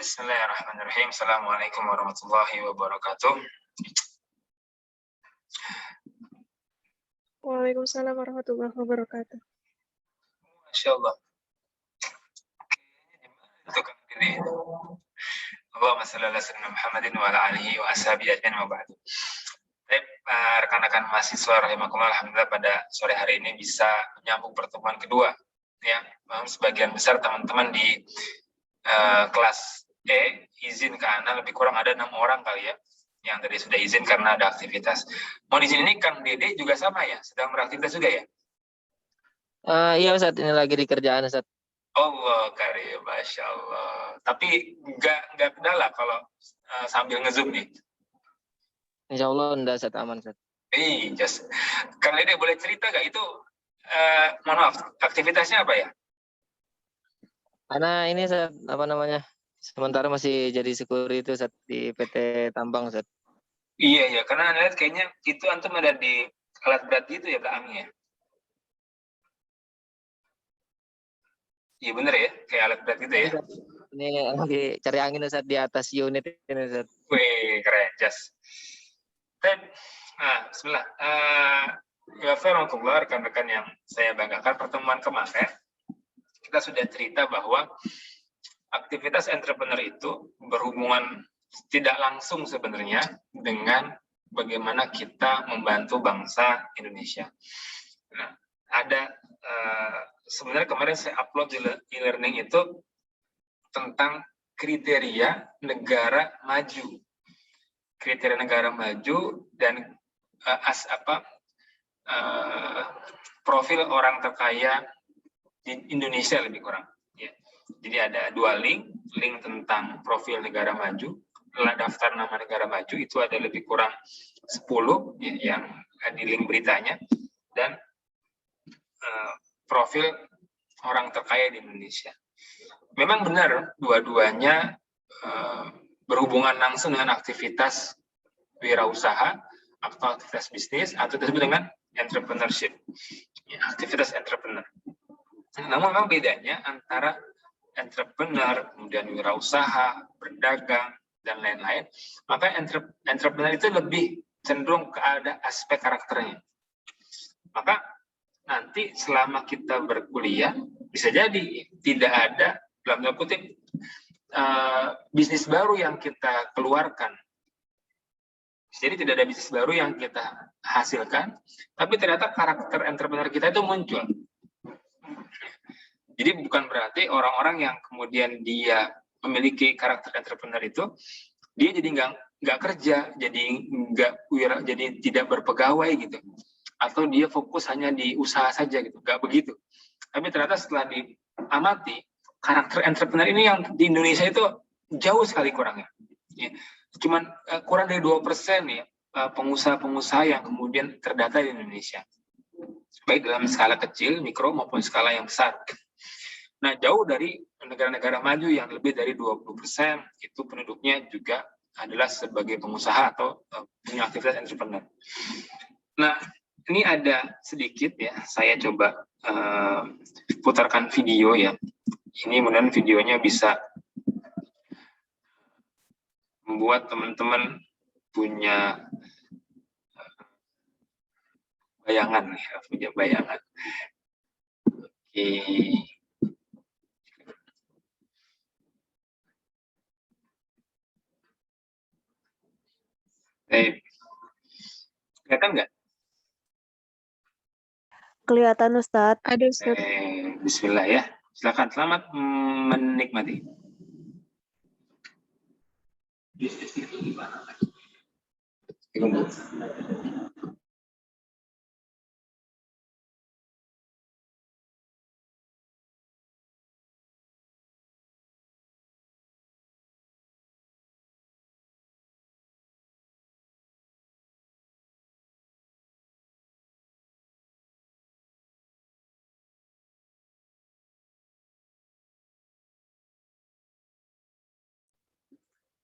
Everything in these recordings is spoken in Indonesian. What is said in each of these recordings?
Bismillahirrahmanirrahim. Assalamualaikum warahmatullahi wabarakatuh. Waalaikumsalam warahmatullahi wabarakatuh. Masya Allah. Itu kan gini. Allahumma shalli ala sayyidina Muhammadin wa ala alihi wa ashabihi ajmain wa ba'du. Baik, rekan-rekan mahasiswa rahimakumullah, alhamdulillah pada sore hari ini bisa menyambung pertemuan kedua. Ya, sebagian besar teman-teman di kelas E izin ke Ana, lebih kurang ada 6 orang kali ya yang tadi sudah izin karena ada aktivitas. Mohon izin, ini Kang Dede juga sama ya, sedang beraktivitas juga ya? Iya Ustaz, ini lagi di kerjaan Ustaz. Allah karim, Masya Allah. Tapi nggak kendala kalau sambil nge-zoom nih? Insya Allah enggak Ustaz, aman Ustaz. Just. Kang Dede boleh cerita nggak itu, mohon maaf, aktivitasnya apa ya? Karena ini Ustaz, apa namanya, sementara masih jadi security Ustaz di PT Tambang Ustaz. Iya, karena Anda lihat kayaknya itu antum ada di alat berat gitu ya belakangnya. Iya bener ya, kayak alat berat gitu ya. Ini lagi cari angin Ustaz di atas unit ini Ustaz. Wih, keren, just. Nah, bismillah. Ya, rekan-rekan yang saya banggakan, pertemuan kemarin kita sudah cerita bahwa aktivitas entrepreneur itu berhubungan tidak langsung sebenarnya dengan bagaimana kita membantu bangsa Indonesia. Nah, ada sebenarnya kemarin saya upload di e-learning itu tentang kriteria negara maju. Kriteria negara maju dan profil orang terkaya di Indonesia lebih kurang. Ya. Jadi ada 2 link tentang profil negara maju, daftar nama negara maju itu ada lebih kurang 10 ya, yang di link beritanya, dan profil orang terkaya di Indonesia. Memang benar dua-duanya berhubungan langsung dengan aktivitas wirausaha atau aktivitas bisnis atau disebut dengan entrepreneurship, ya, aktivitas entrepreneur. Namun memang bedanya antara entrepreneur, kemudian wirausaha, berdagang, dan lain-lain, maka entrepreneur itu lebih cenderung ke ada aspek karakternya. Maka nanti selama kita berkuliah, bisa jadi tidak ada, dalam tanda kutip, bisnis baru yang kita keluarkan. Jadi tidak ada bisnis baru yang kita hasilkan, tapi ternyata karakter entrepreneur kita itu muncul. Jadi bukan berarti orang-orang yang kemudian dia memiliki karakter entrepreneur itu, dia jadi nggak kerja, jadi tidak berpegawai gitu, atau dia fokus hanya di usaha saja gitu, nggak begitu. Tapi ternyata setelah diamati, karakter entrepreneur ini yang di Indonesia itu jauh sekali kurangnya. Ya. Cuman kurang dari 2% ya pengusaha-pengusaha yang kemudian terdata di Indonesia, baik dalam skala kecil, mikro maupun skala yang besar. Nah, jauh dari negara-negara maju yang lebih dari 20% itu penduduknya juga adalah sebagai pengusaha atau punya aktivitas entrepreneur. Nah, ini ada sedikit ya, saya coba putarkan video ya. Ini mudah-mudahan videonya bisa membuat teman-teman punya bayangan ya, punya bayangan. Oke. Kelihatan nggak? Kelihatan Ustadz. Ada Ustadz. Bismillah ya. Silakan, selamat menikmati.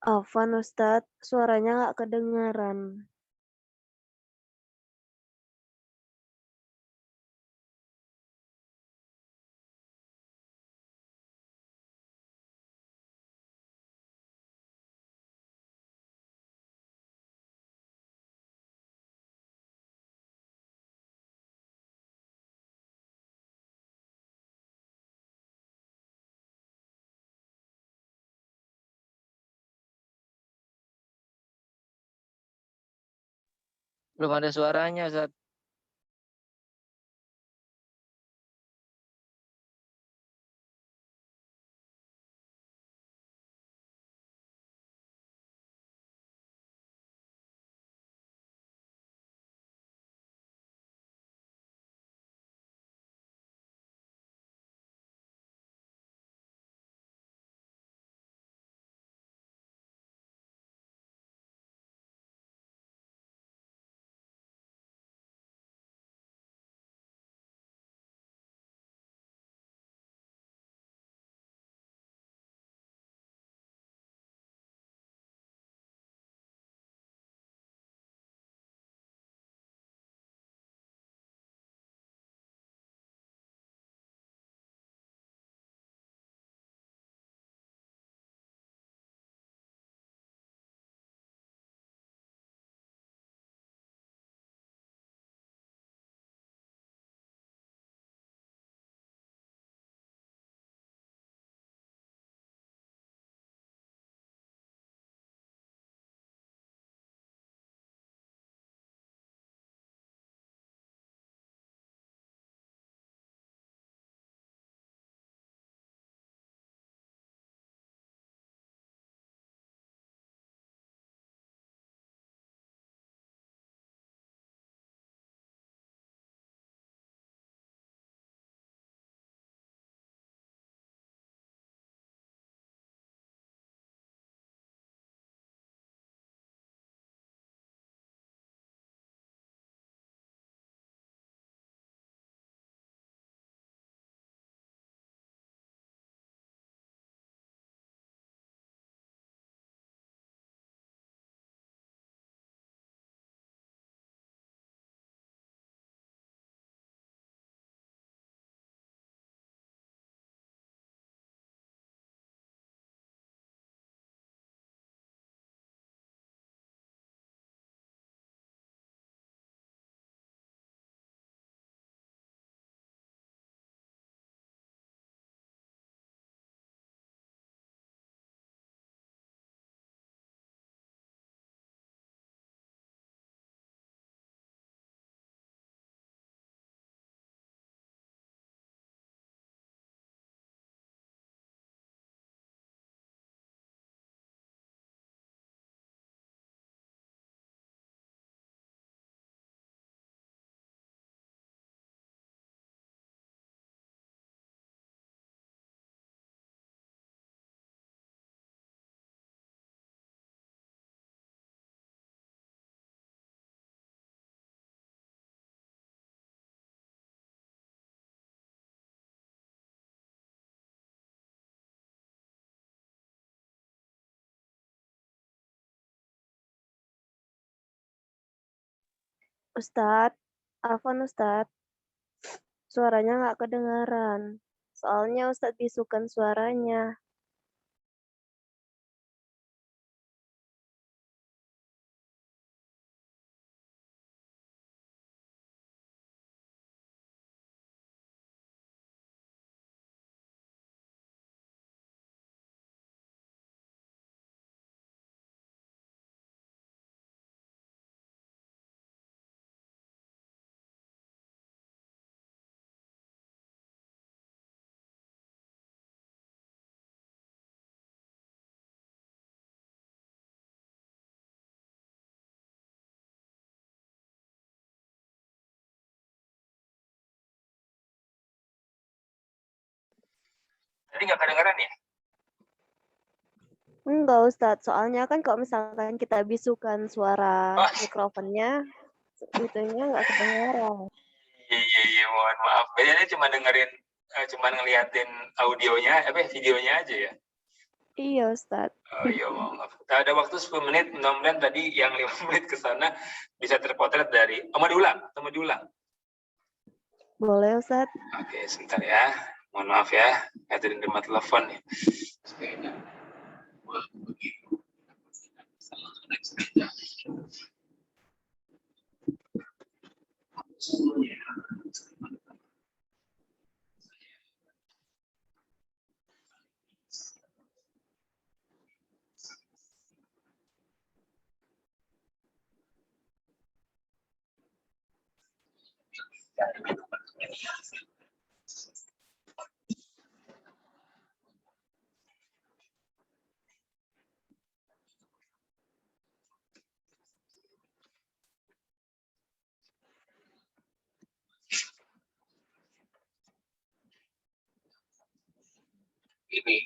Afwan Ustadz, suaranya nggak kedengaran. Belum ada suaranya, Ustaz. Ustadz, Afwan Ustadz, suaranya nggak kedengaran. Soalnya Ustadz bisukan suaranya. Tadi nggak kedengaran ya? Enggak Ustadz, soalnya kan kalau misalkan kita bisukan suara Oh, mikrofonnya, itunya nggak kedengaran. iya, mohon maaf. Biasanya cuma dengerin, cuma ngeliatin audionya, videonya aja ya. Iya Ustadz. Oh iya, maaf. Ada waktu 10 menit, mudah-mudahan tadi yang 5 menit ke sana bisa terpotret dari, mau diulang. Boleh Ustadz? Oke, sebentar ya. Mohon maaf ya, ada terima telepon ya. Ini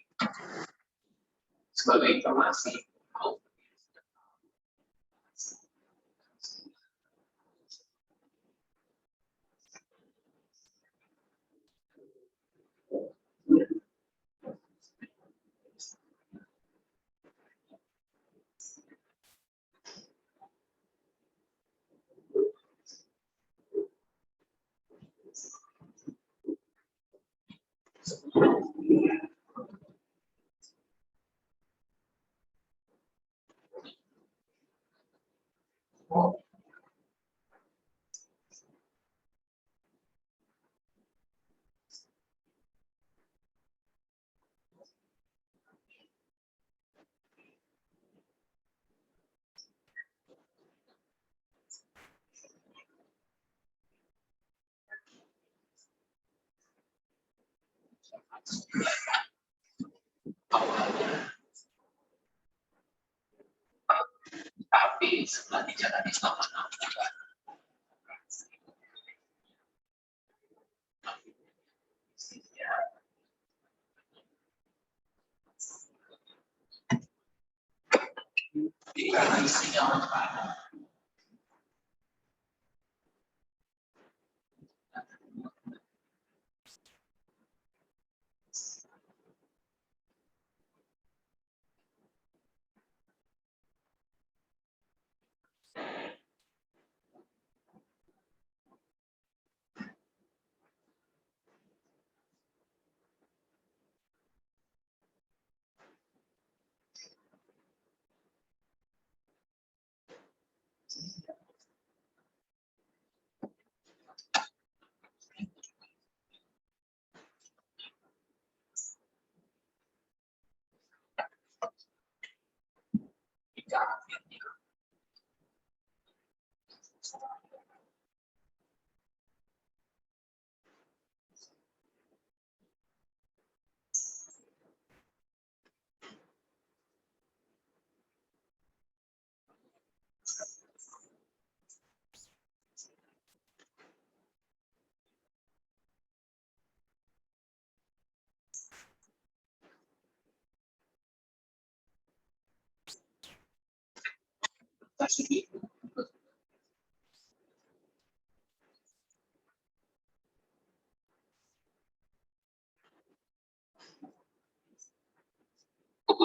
sebagai informasi. Tapi setelah dijalani selama 6 bulan, karena isinya orang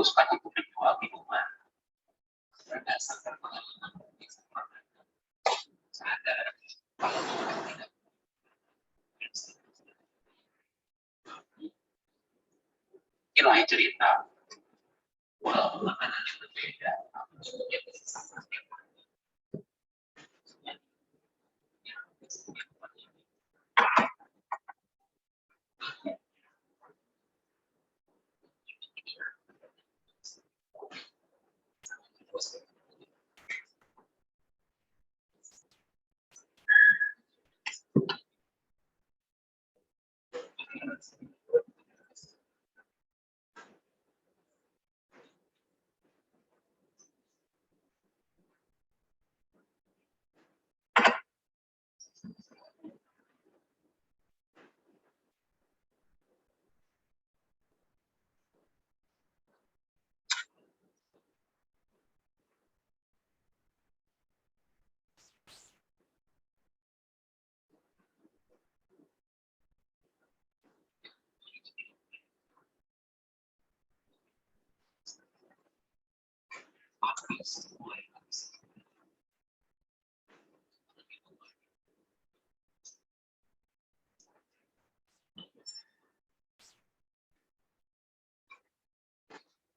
putuskan untuk dijual di rumah berdasarkan pengalaman sadar kalau tidak ini lain cerita walaupun makanannya berbeda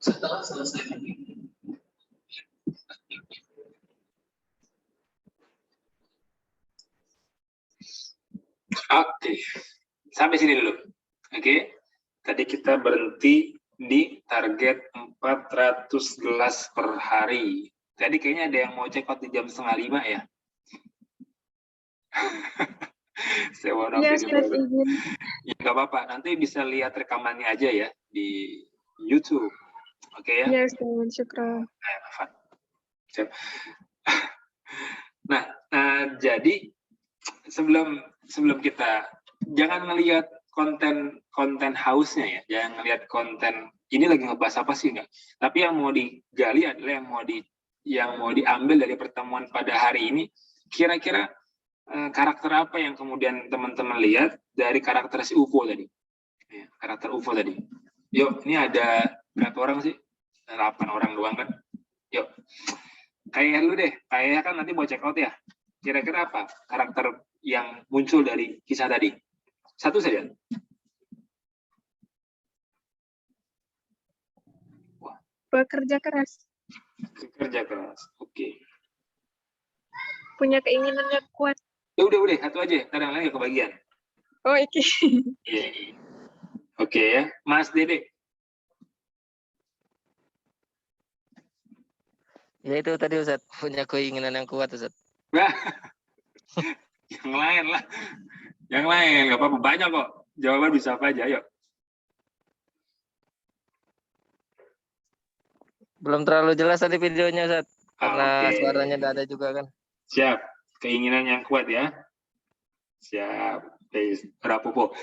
setelah selesai Oke, sampai sini dulu. Oke, tadi kita berhenti di target 400 gelas per hari. Tadi kayaknya ada yang mau check out di jam 4:30 ya. Sewa Iya, nopi di Ustaz, Bogor. izin. Ya nggak apa-apa, nanti bisa lihat rekamannya aja ya di YouTube. Oke ya? Iya, Ustaz, syukran. Afan. Siap. Nah, jadi sebelum kita jangan ngelihat konten hausnya ya, jangan ngelihat konten ini lagi ngebahas apa sih enggak. Tapi yang mau digali adalah yang mau diambil dari pertemuan pada hari ini, kira-kira karakter apa yang kemudian teman-teman lihat dari karakter si UFO tadi. Ya, karakter UFO tadi. Yuk, ini ada berapa orang sih? 8 orang doang kan? Yuk. Kayak lu deh, kayaknya kan nanti mau check out ya. Kira-kira apa karakter yang muncul dari kisah tadi? Satu saja. Bekerja keras. Kerja keras. Oke. Punya keinginan yang kuat. Ya udah, satu aja. Ntar yang lain gak kebagian. Oh, iki. Iya. Oke ya. Mas Dede. Ya itu tadi Ustaz, punya keinginan yang kuat Ustaz. Nah, yang lain lah. Yang lain, nggak apa-apa. Banyak kok. Jawaban bisa apa aja, yuk. Belum terlalu jelas tadi videonya Ustaz, karena Oke. suaranya tidak ada juga kan. Siap. Keinginan yang kuat ya. Siap. Rapopo.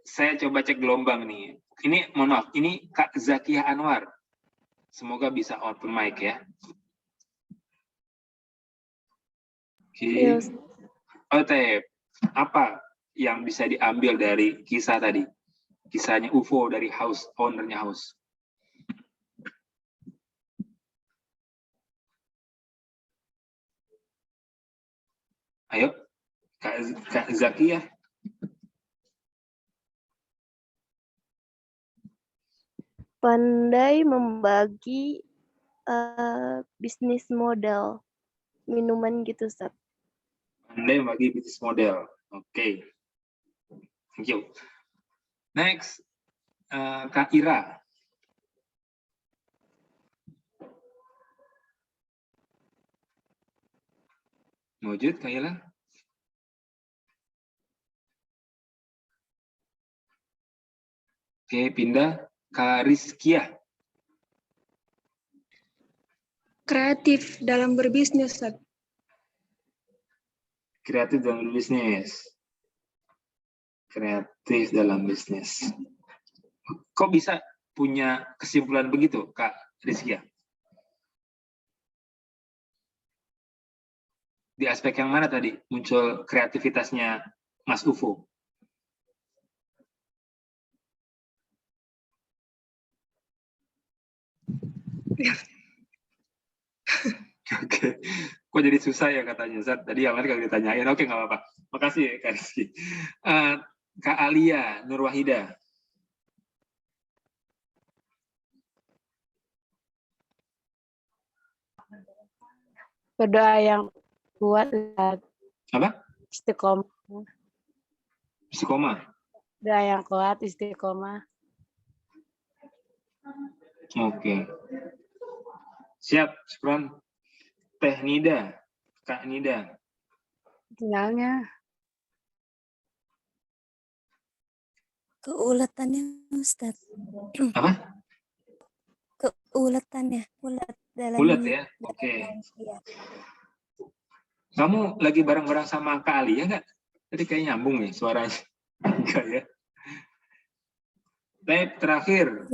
Saya coba cek gelombang nih. Ini, mohon maaf, ini Kak Zakiah Anwar. Semoga bisa open mic ya. Oke. Iya, Otep, apa yang bisa diambil dari kisah tadi? Kisahnya UFO dari house, ownernya house. Ayo, Kak Zakiah. pandai membagi bisnis model minuman gitu, Ustaz. Pandai bagi bisnis model. Oke. Thank you. Next, Kak Ira. Mewujud, Kak Ira? Oke, pindah. Kak Rizkia. Kreatif dalam berbisnis, Ustaz. Kreatif dalam bisnis. Kreatif dalam bisnis. Kok bisa punya kesimpulan begitu, Kak Rizkia? Di aspek yang mana tadi muncul kreativitasnya Mas UFO? Oke, kok jadi susah ya katanya Zat? Tadi yang lain kalau ditanyain, oke nggak apa-apa. Makasih ya Kak Rizky. Kak Alia Nurwahida. Berdoa yang kuat, Apa? istiqomah. Istiqomah. Doa yang kuat, istiqomah. Oke. Siap, Spron. Teh Nida, Kak Nida. Tinggalnya Keuletannya, Ustaz. Apa? Keuletannya, ulet dalam Ulet ya? Oke. Iya. Kamu lagi bareng-bareng sama Kak Alia nggak? Tadi kayak nyambung nih suaranya. Enggak ya? Baik, terakhir.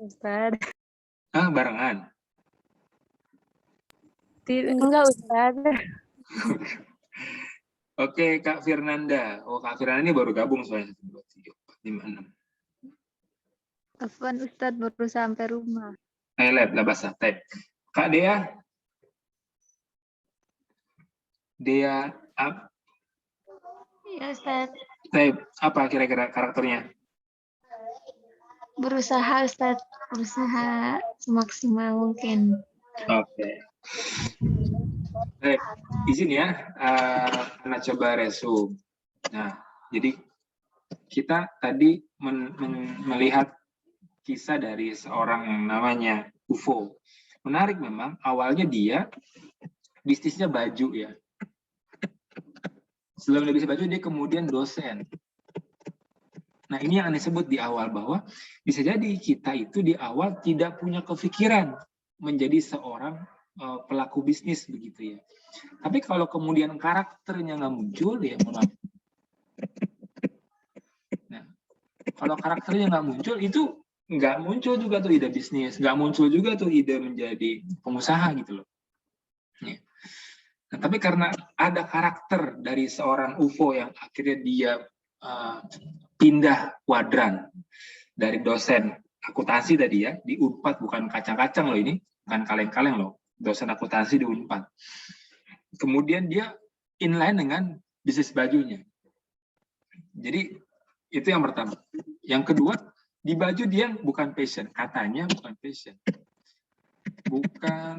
Ustaz. Barengan. Enggak, Ustaz. Oke, Kak Firnanda. Oh, Kak Firnanda ini baru gabung soalnya. 1, 2, 3, 4, 5, 6. Afwan Ustadz baru sampai rumah. Lab, lah bahasa tab. Kak Dea. Dea, Ya Ustadz, tab. Apa kira-kira karakternya? berusaha Ustadz, berusaha semaksimal mungkin. Oke. Baik, izin ya, Anda coba resume. Nah, jadi kita tadi melihat kisah dari seorang yang namanya UFO. Menarik memang, awalnya dia bisnisnya baju ya. Setelah menjadi bisnis baju, dia kemudian dosen. Nah, ini yang Anda sebut di awal, bahwa bisa jadi kita itu di awal tidak punya kepikiran menjadi seorang pelaku bisnis begitu ya. Tapi kalau kemudian karakternya nggak muncul, ya mohon maaf. Nah, kalau karakternya nggak muncul, itu nggak muncul juga tuh ide bisnis, nggak muncul juga tuh ide menjadi pengusaha gitu loh. Ya. Nah, tapi karena ada karakter dari seorang UFO yang akhirnya dia pindah kuadran dari dosen akuntansi tadi ya, di Unpad, bukan kacang-kacang loh ini, bukan kaleng-kaleng loh, dosen akuntansi di Unpad. Kemudian dia inline dengan bisnis bajunya. Jadi itu yang pertama. Yang kedua, di baju dia bukan passion, katanya bukan passion. Bukan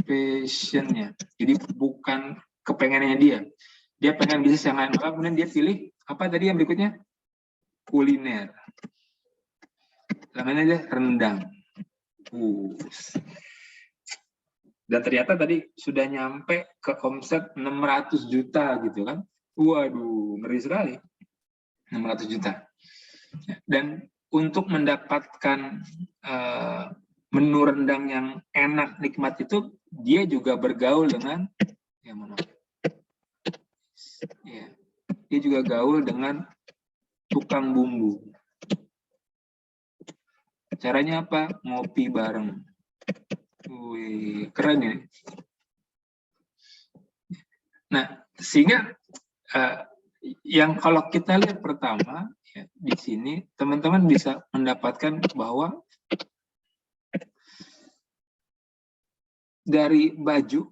passionnya. Jadi bukan kepengenannya dia. Dia pengen bisnis yang lain, kemudian dia pilih apa tadi yang berikutnya? Kuliner. Namanya aja rendang. Dan ternyata tadi sudah nyampe ke omset 600 juta gitu kan. Waduh, ngeri sekali. 600 juta. Dan untuk mendapatkan menu rendang yang enak, nikmat itu, dia juga bergaul dengan, ya mana? Ya, dia juga gaul dengan tukang bumbu. Caranya apa? Ngopi bareng. Wih, keren ya. Nah, sehingga yang kalau kita lihat pertama ya, di sini teman-teman bisa mendapatkan bahwa dari baju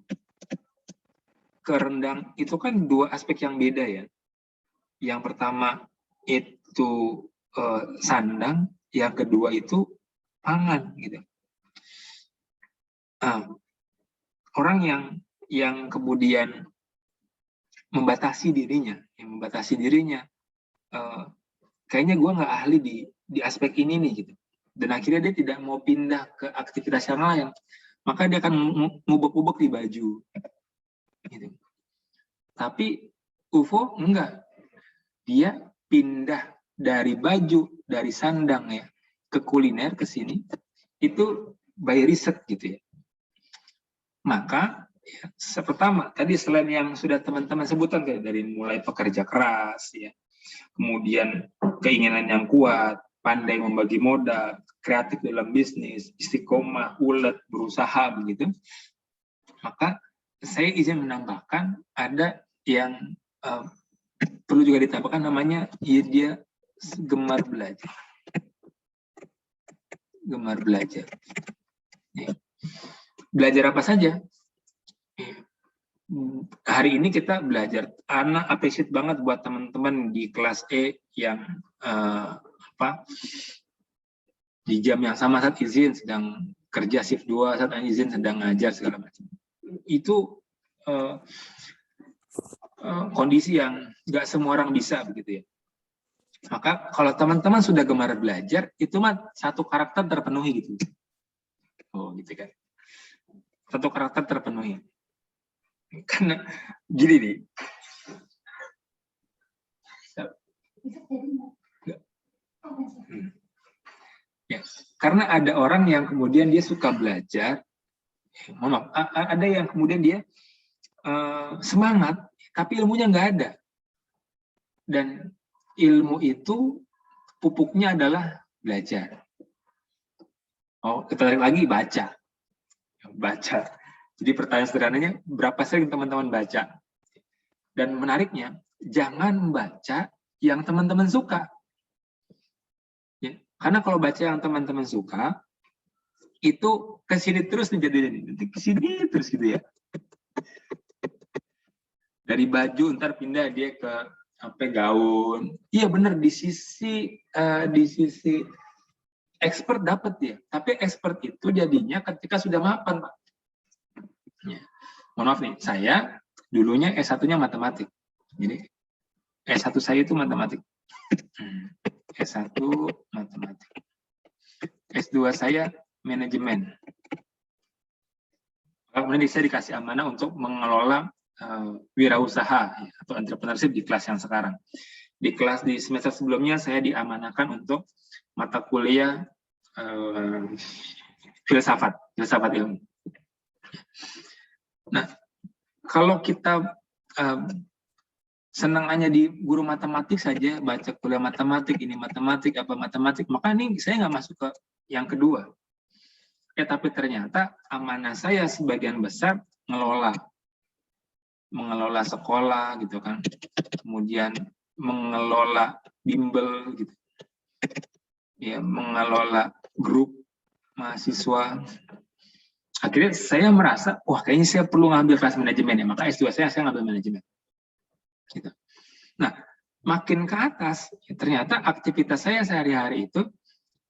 ke rendang itu kan dua aspek yang beda ya. Yang pertama itu sandang, yang kedua itu pangan gitu. Orang yang kemudian membatasi dirinya, kayaknya gue nggak ahli di aspek ini nih gitu. Dan akhirnya dia tidak mau pindah ke aktivitas yang lain, maka dia akan ngubek-ngubek di baju. Gitu. Tapi UFO enggak, dia pindah dari baju, dari sandang ya, ke kuliner, ke sini, itu by riset gitu ya. Maka ya, pertama tadi selain yang sudah teman-teman sebutkan kayak dari mulai pekerja keras ya, kemudian keinginan yang kuat, pandai membagi modal, kreatif dalam bisnis, istiqomah, ulet, berusaha begitu. Maka saya izin menambahkan ada yang perlu juga ditambahkan, namanya dia gemar belajar. Gemar belajar. Ya. Belajar apa saja? Hari ini kita belajar. Anak appreciate banget buat teman-teman di kelas E yang di jam yang sama saat izin sedang kerja shift 2, saat izin sedang ngajar segala macam. Itu kondisi yang nggak semua orang bisa begitu ya. Maka kalau teman-teman sudah gemar belajar, itu mah satu karakter terpenuhi gitu. Oh gitu kan. Satu karakter terpenuhi. Karena gini nih. Ya, karena ada orang yang kemudian dia suka belajar, ada yang kemudian dia semangat, tapi ilmunya nggak ada. Dan ilmu itu pupuknya adalah belajar. Oh, kita lihat lagi baca. Baca. Jadi pertanyaan sederhananya, berapa sering teman-teman baca? Dan menariknya, jangan baca yang teman-teman suka. Ya, karena kalau baca yang teman-teman suka, itu kesini terus nih jadinya. Nanti kesini terus gitu ya. Dari baju ntar pindah dia ke gaun. Iya benar, di sisi expert dapat dia. Tapi expert itu jadinya ketika sudah mapan, Pak. Ya. Mohon maaf nih, saya dulunya S1-nya matematik. Jadi S1 saya itu matematik. S1 matematik. S2 saya manajemen. Kemudian saya dikasih amanah untuk mengelola wirausaha ya, atau entrepreneurship di kelas yang sekarang. Di semester sebelumnya saya diamanahkan untuk mata kuliah filsafat ilmu. Nah, kalau kita senang hanya di guru matematik saja, baca kuliah matematik, ini matematik, apa matematik, maka ini saya nggak masuk ke yang kedua. Tapi ternyata amanah saya sebagian besar mengelola sekolah gitu kan, kemudian mengelola bimbel gitu, ya, mengelola grup mahasiswa. Akhirnya saya merasa, wah kayaknya saya perlu ngambil kelas manajemen ya, maka S2 saya ngambil manajemen. Gitu. Nah, makin ke atas, ya, ternyata aktivitas saya sehari-hari itu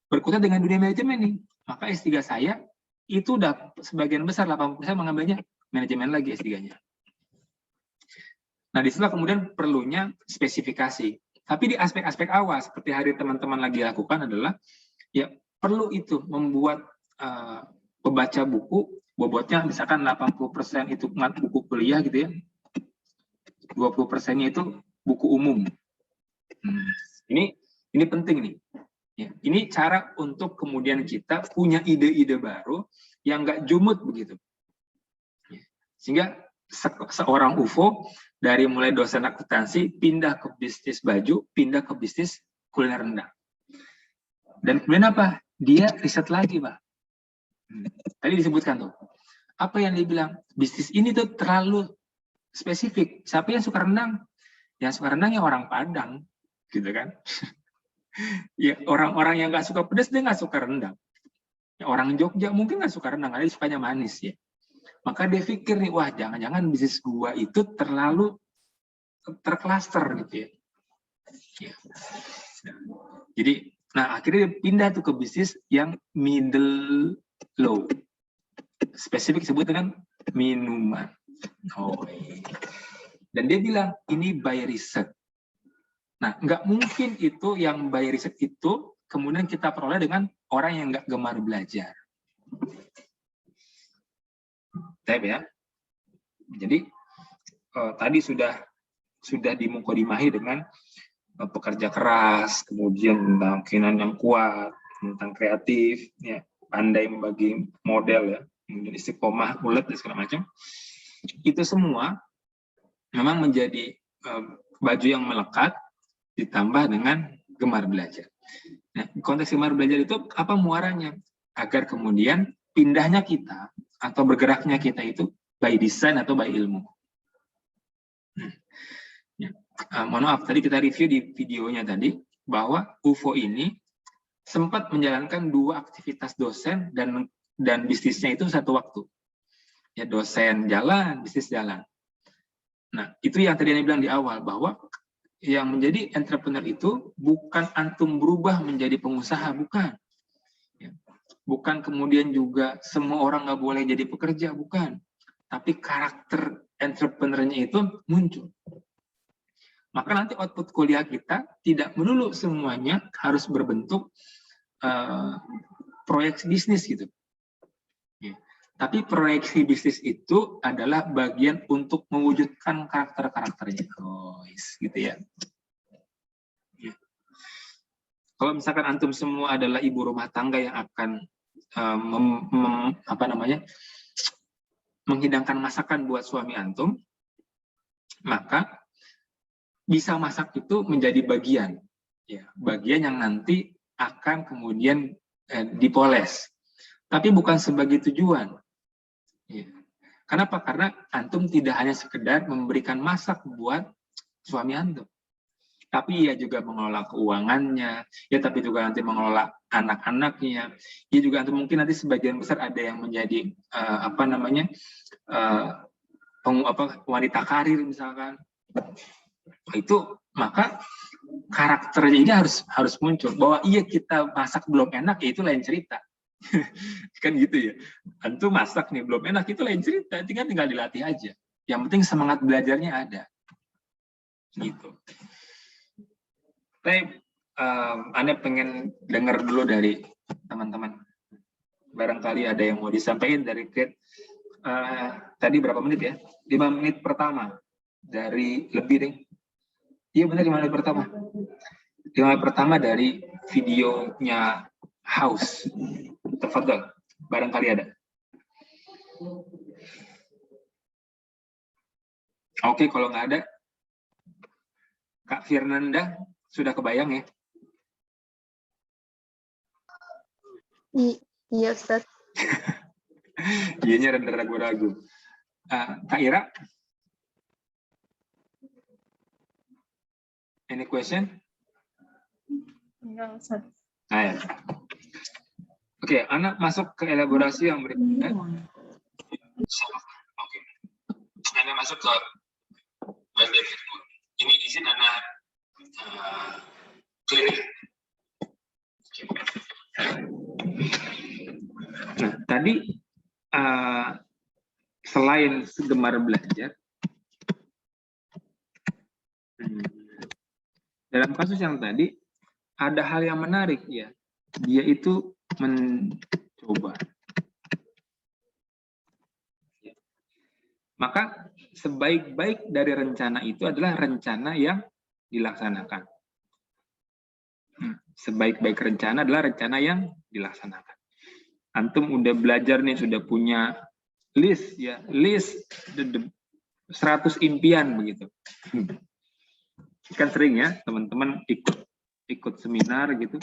berkutat dengan dunia manajemen nih. Maka S3 saya itu udah sebagian besar 80% mengambilnya manajemen lagi S3-nya. Nah, disitulah kemudian perlunya spesifikasi. Tapi di aspek-aspek awal seperti hari teman-teman lagi lakukan adalah ya perlu itu membuat pembaca buku, bobotnya misalkan 80% itu buku kuliah gitu ya. 20%-nya itu buku umum. Ini penting nih. Ya, ini cara untuk kemudian kita punya ide-ide baru yang nggak jumut begitu. Ya, sehingga seorang UFO dari mulai dosen akuntansi pindah ke bisnis baju, pindah ke bisnis kuliner rendang. Dan kemudian apa? Dia riset lagi, Pak. Tadi disebutkan tuh. Apa yang dia bilang? Bisnis ini tuh terlalu spesifik. Siapa yang suka rendang? Yang suka rendang ya orang Padang, gitu kan? Ya orang-orang yang nggak suka pedas dia nggak suka rendang. Ya, orang Jogja mungkin nggak suka rendang, dia sukanya manis ya. Maka dia pikir nih, wah jangan-jangan bisnis gua itu terlalu terklaster gitu ya. Ya. Jadi, nah akhirnya dia pindah tuh ke bisnis yang middle low. Spesifik disebut dengan minuman. Dan dia bilang ini by riset. Nah, nggak mungkin itu yang by riset itu kemudian kita peroleh dengan orang yang nggak gemar belajar. Ya. Jadi tadi sudah dimukodimahi dengan pekerja keras, kemudian tentang keinginan yang kuat, tentang kreatif, ya, pandai membagi model ya, kemudian istiqomah, ulet dan segala macam. Itu semua memang menjadi baju yang melekat ditambah dengan gemar belajar. Nah, konteks gemar belajar itu apa muaranya? Agar kemudian pindahnya kita atau bergeraknya kita itu by design atau by ilmu. Ya. Mohon maaf, tadi kita review di videonya tadi bahwa UFO ini sempat menjalankan dua aktivitas dosen dan bisnisnya itu satu waktu. Ya, dosen jalan, bisnis jalan. Nah, itu yang tadi Anda bilang di awal bahwa yang menjadi entrepreneur itu bukan antum berubah menjadi pengusaha, bukan. Ya. Bukan kemudian juga semua orang nggak boleh jadi pekerja, bukan. Tapi karakter entrepreneurnya itu muncul. Maka nanti output kuliah kita tidak melulu semuanya harus berbentuk proyek bisnis gitu. Ya. Tapi proyeksi bisnis itu adalah bagian untuk mewujudkan karakter-karakternya. Gitu ya. Ya. Kalau misalkan antum semua adalah ibu rumah tangga yang akan menghidangkan masakan buat suami antum, maka bisa masak itu menjadi bagian, ya, bagian yang nanti akan kemudian dipoles. Tapi bukan sebagai tujuan. Ya. Kenapa? Karena antum tidak hanya sekedar memberikan masak buat suami antum, tapi ia juga mengelola keuangannya, ya, tapi juga nanti mengelola anak-anaknya. Ya juga antum mungkin nanti sebagian besar ada yang menjadi wanita karir misalkan. Itu maka karakternya ini harus muncul bahwa iya kita masak belum enak ya itu lain cerita. Kan gitu ya, antum masak nih belum enak itu lain cerita, tinggal dilatih aja, yang penting semangat belajarnya ada gitu. Tapi Anda pengen dengar dulu dari teman-teman, barangkali ada yang mau disampaikan dari Kate tadi berapa menit ya? 5 menit pertama dari lebih deh. Iya benar 5 menit pertama. 5 menit pertama dari videonya House. Tafadhol, barangkali ada. Oke, kalau nggak ada, Kak Firnanda sudah kebayang ya? Iya, Ustadz. Iyanya rada ragu-ragu. Kak Ira? Any question? Enggak, Ustadz. Ya. Oke, anak masuk ke elaborasi yang berikutnya. Oke. Anak masuk ke bagian kedua. Ini izin anak klinik. Nah, tadi selain gemar belajar, dalam kasus yang tadi ada hal yang menarik ya. Dia itu mencoba. Maka sebaik-baik dari rencana itu adalah rencana yang dilaksanakan. Sebaik-baik rencana adalah rencana yang dilaksanakan. Antum udah belajar nih, sudah punya list ya, list 100 impian begitu. Kan sering ya teman-teman ikut seminar gitu.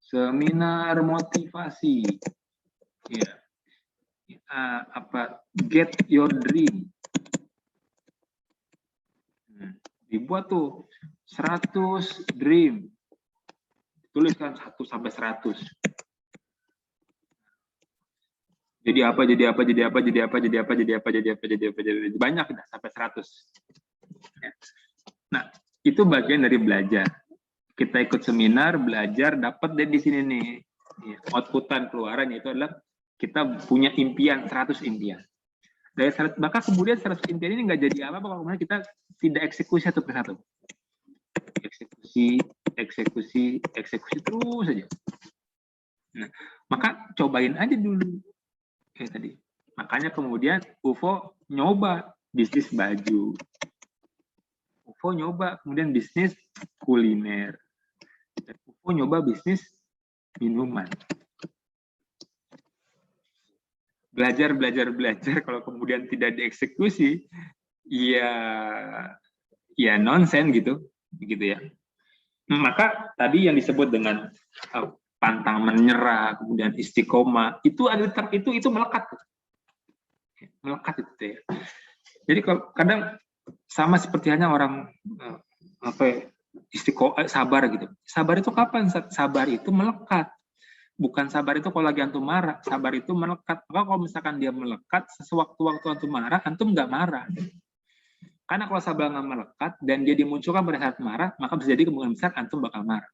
Seminar motivasi. Ya. Get your dream. Dibuat tuh 100 dream. Tuliskan 1 sampai 100. Jadi apa, banyak dah sampai 100. Ya. Nah, itu bagian dari belajar. Kita ikut seminar, belajar, dapat deh di sini nih. Ya, outputan keluaran itu adalah kita punya impian, 100 impian. Dari 100, maka kemudian 100 impian ini nggak jadi apa-apa kalau kemudian kita tidak eksekusi satu persatu. Eksekusi terus saja. Nah, maka cobain aja dulu. Kayak tadi. Makanya kemudian UFO nyoba bisnis baju. UFO nyoba kemudian bisnis kuliner. Dan UFO nyoba bisnis minuman. Belajar kalau kemudian tidak dieksekusi, ya nonsen gitu ya. Maka tadi yang disebut dengan pantang menyerah, kemudian istiqomah, itu melekat itu ya. Jadi kalau kadang sama seperti hanya orang istiqomah, sabar gitu. Sabar itu kapan? Sabar itu melekat. Bukan sabar itu kalau lagi antum marah, sabar itu melekat. Maka kalau misalkan dia melekat, sewaktu-waktu antum marah, antum nggak marah. Karena kalau sabar nggak melekat dan dia dimunculkan pada saat marah, maka bisa jadi kemungkinan besar antum bakal marah.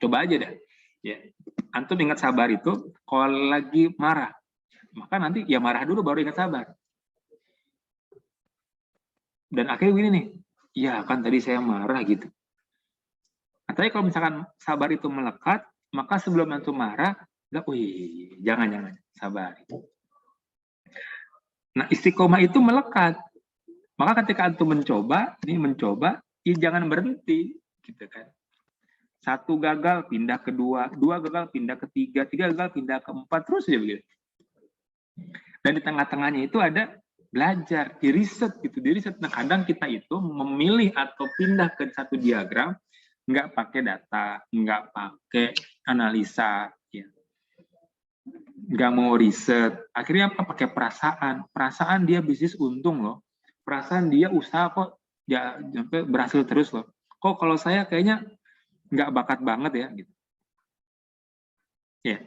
Coba aja deh. Ya. Antum ingat sabar itu kalau lagi marah, maka nanti ya marah dulu baru ingat sabar. Dan akhirnya begini nih, ya kan tadi saya marah gitu. Nah, tapi kalau misalkan sabar itu melekat, maka sebelum antum marah, jangan sabar. Nah, istiqomah itu melekat. Maka ketika antum mencoba, ya jangan berhenti, gitu kan. 1 gagal pindah ke 2, 2 gagal pindah ke 3, 3 gagal pindah ke 4, terus aja begitu. Dan di tengah-tengahnya itu ada belajar, di riset. Nah, kadang kita itu memilih atau pindah ke satu diagram, nggak pakai data, nggak pakai analisa, ya. Nggak mau riset. Akhirnya apa? Pakai perasaan. Perasaan dia bisnis untung loh. Perasaan dia usaha kok ya sampai berhasil terus loh. Kok kalau saya kayaknya nggak bakat banget ya gitu. Ya,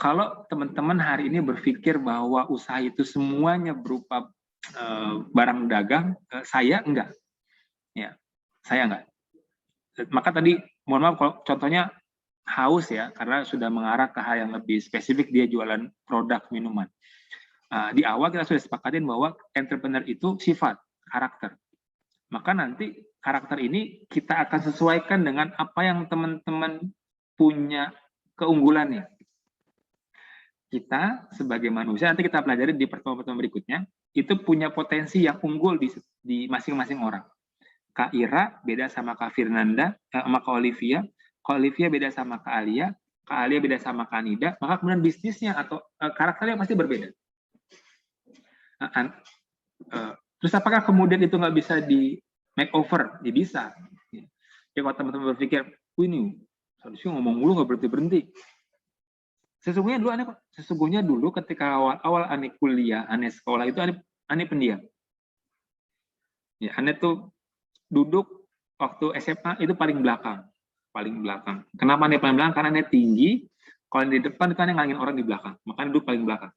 kalau teman-teman hari ini berpikir bahwa usaha itu semuanya berupa barang dagang, saya enggak. Ya, saya enggak. Maka tadi mohon maaf kalau contohnya Haus ya, karena sudah mengarah ke hal yang lebih spesifik, dia jualan produk minuman. Di awal kita sudah sepakatin bahwa entrepreneur itu sifat, karakter. Maka nanti karakter ini kita akan sesuaikan dengan apa yang teman-teman punya keunggulannya. kita sebagai manusia, nanti kita pelajari di pertemuan-pertemuan berikutnya, itu punya potensi yang unggul di masing-masing orang. Kak Ira beda sama Kak Firnanda, sama Kak Olivia. Kak Olivia beda sama Kak Alia. Kak Alia beda sama Kak Nida. Maka kemudian bisnisnya atau karakternya pasti berbeda. Terus apakah kemudian itu nggak bisa di makeover? Ya bisa. Ya kalau teman-teman berpikir, ini harusnya ngomong mulu nggak berhenti-berhenti. Sesungguhnya dulu ketika awal-awal Ane kuliah, Ane sekolah itu Ane pendiam. Ya, Ane tuh duduk waktu SMA itu paling belakang. Kenapa Ane paling belakang? Karena Ane tinggi. Kalau di depan kan Ane ngalangin orang di belakang. Makanya duduk paling belakang.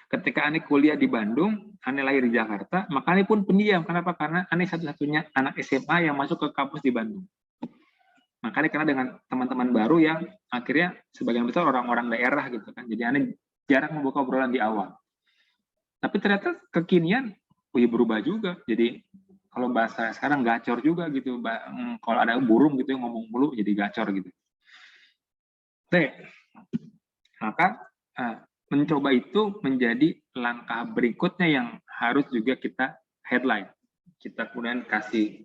Ketika Ane kuliah di Bandung, Ane lahir di Jakarta, maka Ane pun pendiam. Kenapa? Karena Ane satu-satunya anak SMA yang masuk ke kampus di Bandung. Makanya karena dengan teman-teman baru yang akhirnya sebagian besar orang-orang daerah gitu kan. Jadi Ane jarang membuka obrolan di awal. Tapi ternyata kekinian berubah juga. Jadi kalau bahasa sekarang gacor juga gitu. Kalau ada burung gitu yang ngomong mulu jadi gacor gitu. Maka mencoba itu menjadi langkah berikutnya yang harus juga kita headline. Kita kemudian kasih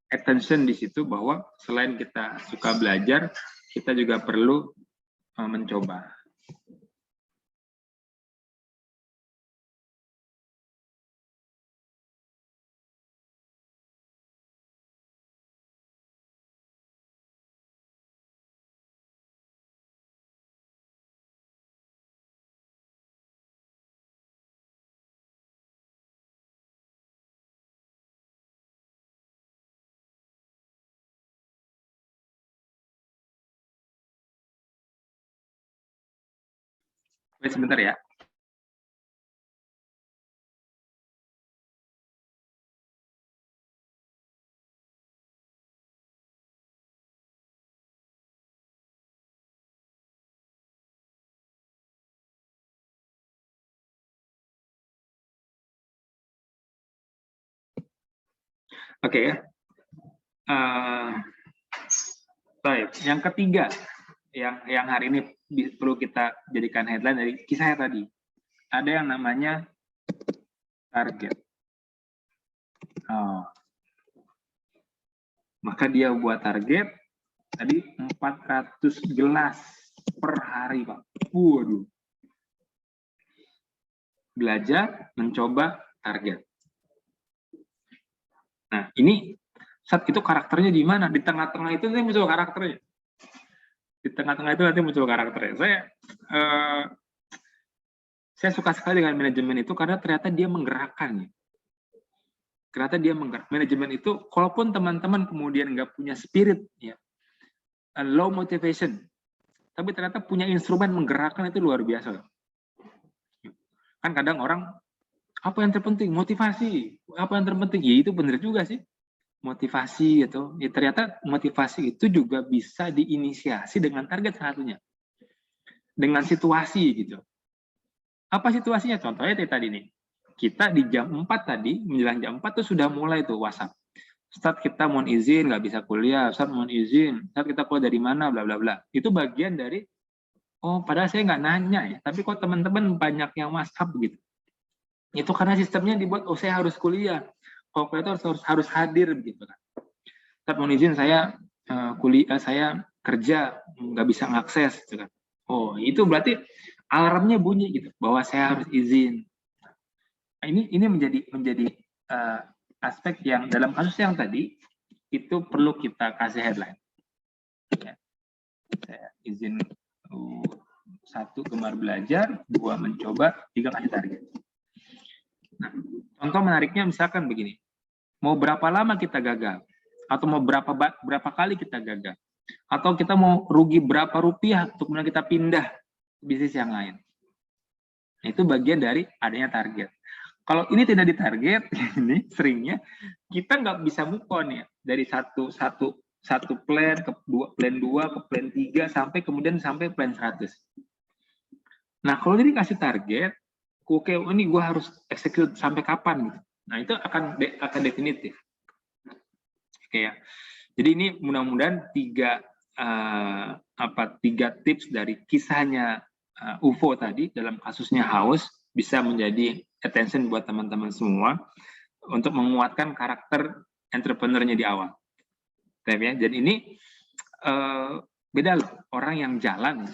attention di situ bahwa selain kita suka belajar, kita juga perlu mencoba. Wait sebentar ya. Oke ya. Baik, yang ketiga yang hari ini perlu kita jadikan headline dari kisah tadi. Ada yang namanya target. Maka dia buat target tadi 400 gelas per hari, Pak. Waduh. Belajar, mencoba, target. Nah, ini saat itu karakternya di mana? Di tengah-tengah itu nanti muncul karakternya. Di tengah-tengah itu nanti muncul karakternya. Saya suka sekali dengan manajemen itu karena ternyata dia menggerakkan. Manajemen itu, kalaupun teman-teman kemudian nggak punya spirit, ya, low motivation, tapi ternyata punya instrumen menggerakkan itu luar biasa. Kan kadang orang, apa yang terpenting? Motivasi. Apa yang terpenting? Ya itu benar juga sih. Motivasi gitu. Ya, ternyata motivasi itu juga bisa diinisiasi dengan target satunya. Dengan situasi gitu. Apa situasinya? Contohnya tadi nih. Kita di jam 4 tadi, menjelang jam 4 tuh sudah mulai tuh WhatsApp. Ustadz kita mohon izin, nggak bisa kuliah. Ustadz mohon izin. Ustadz kita kuliah dari mana, bla bla bla. Itu bagian dari, oh padahal saya nggak nanya ya. Tapi kok teman-teman banyak yang WhatsApp gitu. Itu karena sistemnya dibuat, oh saya harus kuliah. Kalau kuliah itu harus hadir gitu kan. Ustadz mohon izin saya kuliah, saya kerja nggak bisa ngakses gitu kan. Oh itu berarti alarmnya bunyi gitu bahwa saya harus izin. Nah, ini menjadi aspek yang dalam kasus yang tadi itu perlu kita kasih headline. Ya. Saya izin 1 gemar belajar, 2 mencoba, 3 kasih target. Nah, contoh menariknya misalkan begini, mau berapa lama kita gagal, atau mau berapa kali kita gagal, atau kita mau rugi berapa rupiah untuk kemudian kita pindah ke bisnis yang lain. Nah, itu bagian dari adanya target. Kalau ini tidak ditarget, ini seringnya kita nggak bisa move on ya dari satu plan ke plan 2 ke plan 3 sampai kemudian sampai plan 100. Nah kalau ini dikasih target, oke ini gue harus execute sampai kapan gitu. Nah itu akan definitif. Oke ya. Jadi ini mudah-mudahan 3 3 tips dari kisahnya UFO tadi dalam kasusnya haus bisa menjadi attention buat teman-teman semua untuk menguatkan karakter entrepreneurnya di awal. Ya, jadi ini beda loh, orang yang jalan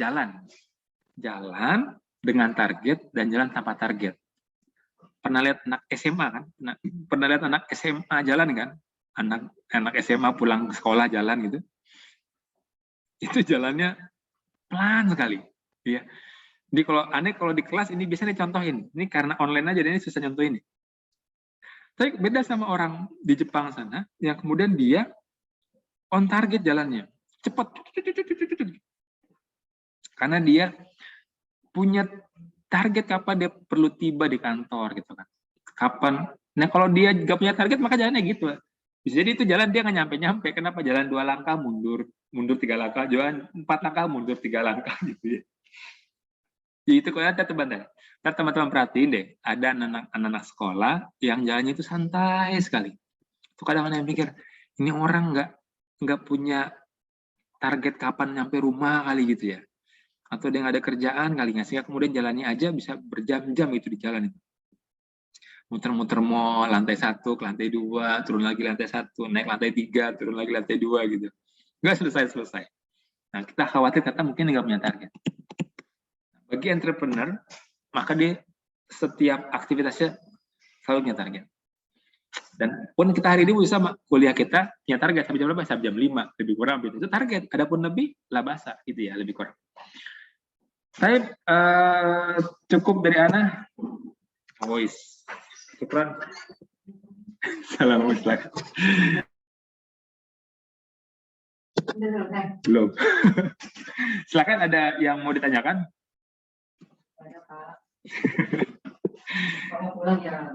dengan target dan jalan tanpa target. Pernah lihat anak SMA kan? Pernah lihat anak SMA jalan kan? Anak SMA pulang ke sekolah jalan gitu. Itu jalannya pelan sekali. Ya. Jadi kalau di kelas ini biasanya dicontohin. Ini karena online aja, ini susah contohin. Tapi beda sama orang di Jepang sana, yang kemudian dia on target jalannya. Cepat. Karena dia punya target kapan dia perlu tiba di kantor gitu kan. Kapan. Nah kalau dia nggak punya target maka jalannya gitu. Bisa jadi itu jalan dia nggak nyampe-nyampe. Kenapa? Jalan 2 langkah mundur 3 langkah, jalan 4 langkah mundur 3 langkah gitu ya. Jadi itu kalau ada teman-teman perhatiin deh, ada anak-anak sekolah yang jalannya itu santai sekali. Itu kadang-kadang mikir, ini orang nggak punya target kapan nyampe rumah kali gitu ya. Atau dia nggak ada kerjaan kali nggak, sehingga kemudian jalannya aja bisa berjam-jam itu di jalan itu. Muter-muter mall, lantai 1 ke lantai 2, turun lagi lantai 1, naik lantai 3, turun lagi lantai 2 gitu. Nggak selesai-selesai. Nah, kita khawatir kata mungkin nggak punya target. Bagi entrepreneur, maka dia setiap aktivitasnya selalu punya target. Dan pun kita hari ini bisa kuliah kita punya target sampai jam berapa? Sampai jam 5, lebih kurang itu target. Adapun lebih lah bahasa gitu ya, lebih kurang. Saya cukup dari Ana. Voice. Syukran. Assalamualaikum. Belum. Silakan, ada yang mau ditanyakan?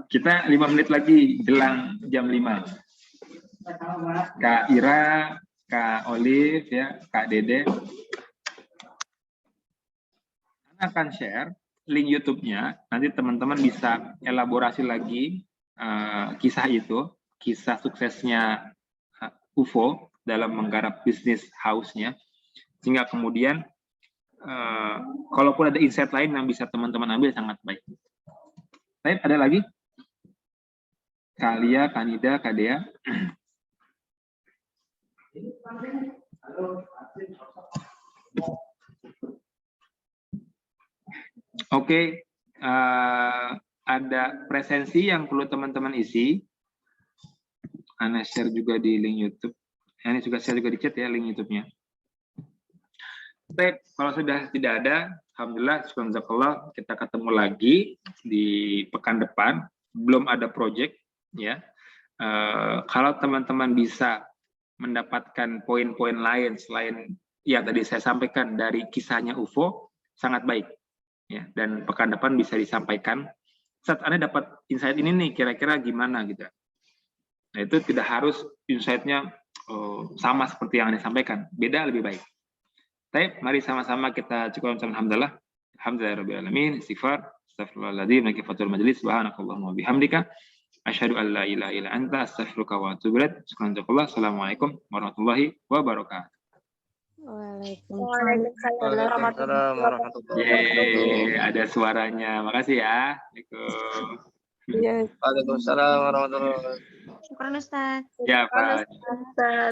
Kita 5 menit lagi jelang jam 5. Kak Ira, Kak Olive, ya, Kak Dede. Saya akan share link YouTube-nya. Nanti teman-teman bisa elaborasi lagi kisah itu, kisah suksesnya UFO dalam menggarap bisnis house-nya, sehingga kemudian kalaupun ada insight lain yang bisa teman-teman ambil sangat baik. Baik, ada lagi? Kalia, Kanida, Kadea. Oke, ada presensi yang perlu teman-teman isi. Ana share juga di link YouTube. Ini juga share juga di chat ya link YouTube-nya. Baik, kalau sudah tidak ada, alhamdulillah, subhanallah, kita ketemu lagi di pekan depan. Belum ada project, ya. Kalau teman-teman bisa mendapatkan poin-poin lain selain yang tadi saya sampaikan dari kisahnya UFO, sangat baik. Ya, dan pekan depan bisa disampaikan. Saat Anda dapat insight ini nih, kira-kira gimana gitu. Nah, itu tidak harus insight-nya sama seperti yang Anda sampaikan. Beda lebih baik. Baik, mari sama-sama kita cukup alhamdulillah. Alhamdulillahirrahmanirrahim. Istighfar. Astagfirullahaladzim. Lagi fatul majelis. Subhanakallahumma bihamdika. Asyhadu an la ilaha illa anta. Astaghfiruka wa atubu ilaik. Assalamualaikum warahmatullahi wabarakatuh. Waalaikumsalam warahmatullahi wabarakatuh. Ada suaranya. Makasih ya. Assalamualaikum. Iya. Waalaikumsalam warahmatullahi wabarakatuh. Syukur Ustaz. Ya, Pak. Ustaz.